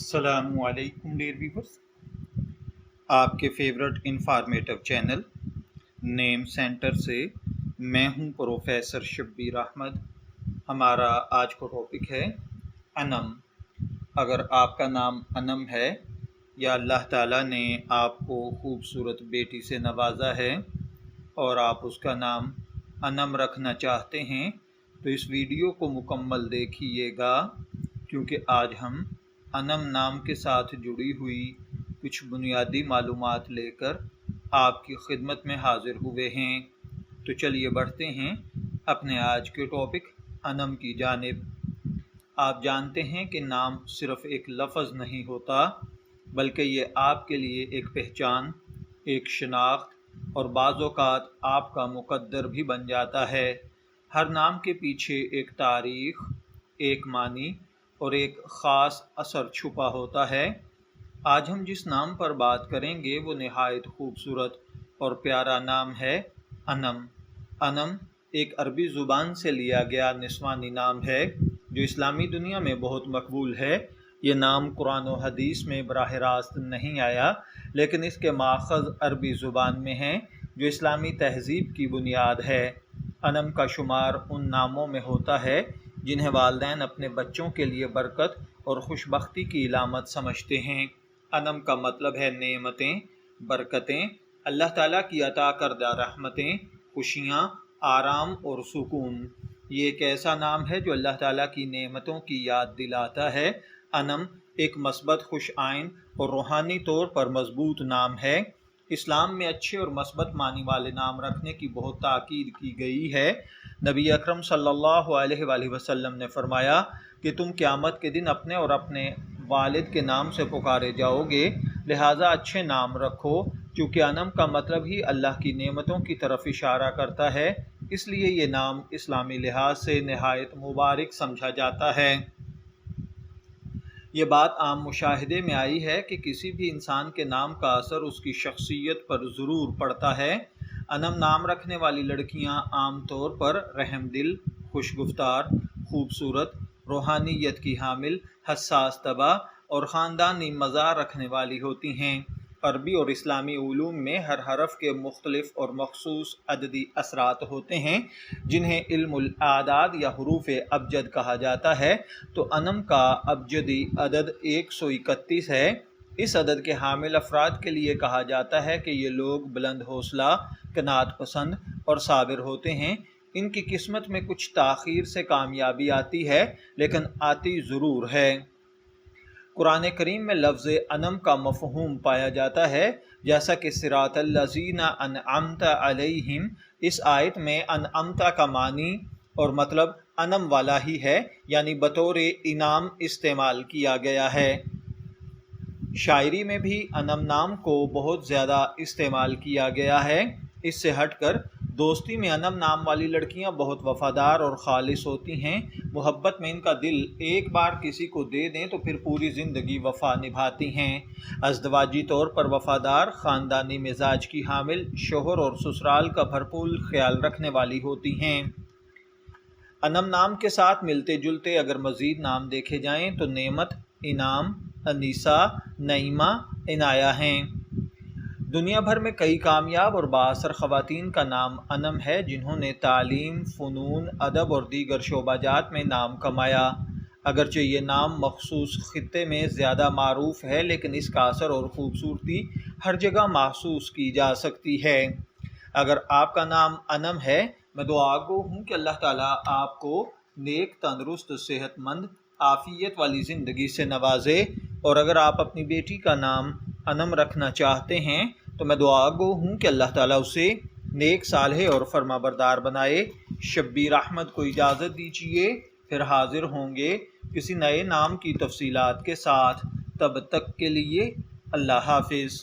السلام علیکم dear viewers, آپ کے فیورٹ انفارمیٹو چینل نیم سینٹر سے میں ہوں پروفیسر شبیر احمد۔ ہمارا آج کا ٹاپک ہے انم۔ اگر آپ کا نام انم ہے یا اللہ تعالیٰ نے آپ کو خوبصورت بیٹی سے نوازا ہے اور آپ اس کا نام انم رکھنا چاہتے ہیں تو اس ویڈیو کو مکمل دیکھیے گا، کیونکہ آج ہم انم نام کے ساتھ جڑی ہوئی کچھ بنیادی معلومات لے کر آپ کی خدمت میں حاضر ہوئے ہیں۔ تو چلیے بڑھتے ہیں اپنے آج کے ٹاپک انم کی جانب۔ آپ جانتے ہیں کہ نام صرف ایک لفظ نہیں ہوتا، بلکہ یہ آپ کے لیے ایک پہچان، ایک شناخت اور بعض اوقات آپ کا مقدر بھی بن جاتا ہے۔ ہر نام کے پیچھے ایک تاریخ، ایک معنی اور ایک خاص اثر چھپا ہوتا ہے۔ آج ہم جس نام پر بات کریں گے وہ نہایت خوبصورت اور پیارا نام ہے انم۔ انم ایک عربی زبان سے لیا گیا نسوانی نام ہے جو اسلامی دنیا میں بہت مقبول ہے۔ یہ نام قرآن و حدیث میں براہ راست نہیں آیا، لیکن اس کے ماخذ عربی زبان میں ہیں جو اسلامی تہذیب کی بنیاد ہے۔ انم کا شمار ان ناموں میں ہوتا ہے جنہیں والدین اپنے بچوں کے لیے برکت اور خوش بختی کی علامت سمجھتے ہیں۔ انم کا مطلب ہے نعمتیں، برکتیں، اللہ تعالیٰ کی عطا کردہ رحمتیں، خوشیاں، آرام اور سکون۔ یہ ایک ایسا نام ہے جو اللہ تعالیٰ کی نعمتوں کی یاد دلاتا ہے۔ انم ایک مثبت، خوش آئند اور روحانی طور پر مضبوط نام ہے۔ اسلام میں اچھے اور مثبت معنی والے نام رکھنے کی بہت تاکید کی گئی ہے۔ نبی اکرم صلی اللہ علیہ وآلہ وسلم نے فرمایا کہ تم قیامت کے دن اپنے اور اپنے والد کے نام سے پکارے جاؤ گے، لہٰذا اچھے نام رکھو، چونکہ انم کا مطلب ہی اللہ کی نعمتوں کی طرف اشارہ کرتا ہے، اس لیے یہ نام اسلامی لحاظ سے نہایت مبارک سمجھا جاتا ہے۔ یہ بات عام مشاہدے میں آئی ہے کہ کسی بھی انسان کے نام کا اثر اس کی شخصیت پر ضرور پڑتا ہے۔ انم نام رکھنے والی لڑکیاں عام طور پر رحم دل، خوش گفتار، خوبصورت، روحانیت کی حامل، حساس طبع اور خاندانی مزاح رکھنے والی ہوتی ہیں۔ عربی اور اسلامی علوم میں ہر حرف کے مختلف اور مخصوص عددی اثرات ہوتے ہیں جنہیں علم الاعداد یا حروف ابجد کہا جاتا ہے۔ تو انم کا ابجدی عدد 131 ہے۔ اس عدد کے حامل افراد کے لیے کہا جاتا ہے کہ یہ لوگ بلند حوصلہ، قناعت پسند اور صابر ہوتے ہیں۔ ان کی قسمت میں کچھ تاخیر سے کامیابی آتی ہے، لیکن آتی ضرور ہے۔ قرآن کریم میں لفظ انم کا مفہوم پایا جاتا ہے، جیسا کہ صراط الذین انعمت علیہم۔ اس آیت میں انعمت کا معنی اور مطلب انم والا ہی ہے، یعنی بطور انعام استعمال کیا گیا ہے۔ شاعری میں بھی انم نام کو بہت زیادہ استعمال کیا گیا ہے۔ اس سے ہٹ کر دوستی میں انم نام والی لڑکیاں بہت وفادار اور خالص ہوتی ہیں۔ محبت میں ان کا دل ایک بار کسی کو دے دیں تو پھر پوری زندگی وفا نبھاتی ہیں۔ ازدواجی طور پر وفادار، خاندانی مزاج کی حامل، شوہر اور سسرال کا بھرپور خیال رکھنے والی ہوتی ہیں۔ انم نام کے ساتھ ملتے جلتے اگر مزید نام دیکھے جائیں تو نعمت، انعام، انیسہ، نعیمہ، عنایہ ہیں۔ دنیا بھر میں کئی کامیاب اور بااثر خواتین کا نام انم ہے جنہوں نے تعلیم، فنون، ادب اور دیگر شعبہ جات میں نام کمایا۔ اگرچہ یہ نام مخصوص خطے میں زیادہ معروف ہے، لیکن اس کا اثر اور خوبصورتی ہر جگہ محسوس کی جا سکتی ہے۔ اگر آپ کا نام انم ہے، میں دعا گو ہوں کہ اللہ تعالیٰ آپ کو نیک، تندرست، صحت مند، عافیت والی زندگی سے نوازے، اور اگر آپ اپنی بیٹی کا نام انم رکھنا چاہتے ہیں تو میں دعا گو ہوں کہ اللہ تعالیٰ اسے نیک، صالح اور فرما بردار بنائے۔ شبیر احمد کو اجازت دیجیے، پھر حاضر ہوں گے کسی نئے نام کی تفصیلات کے ساتھ۔ تب تک کے لیے اللہ حافظ۔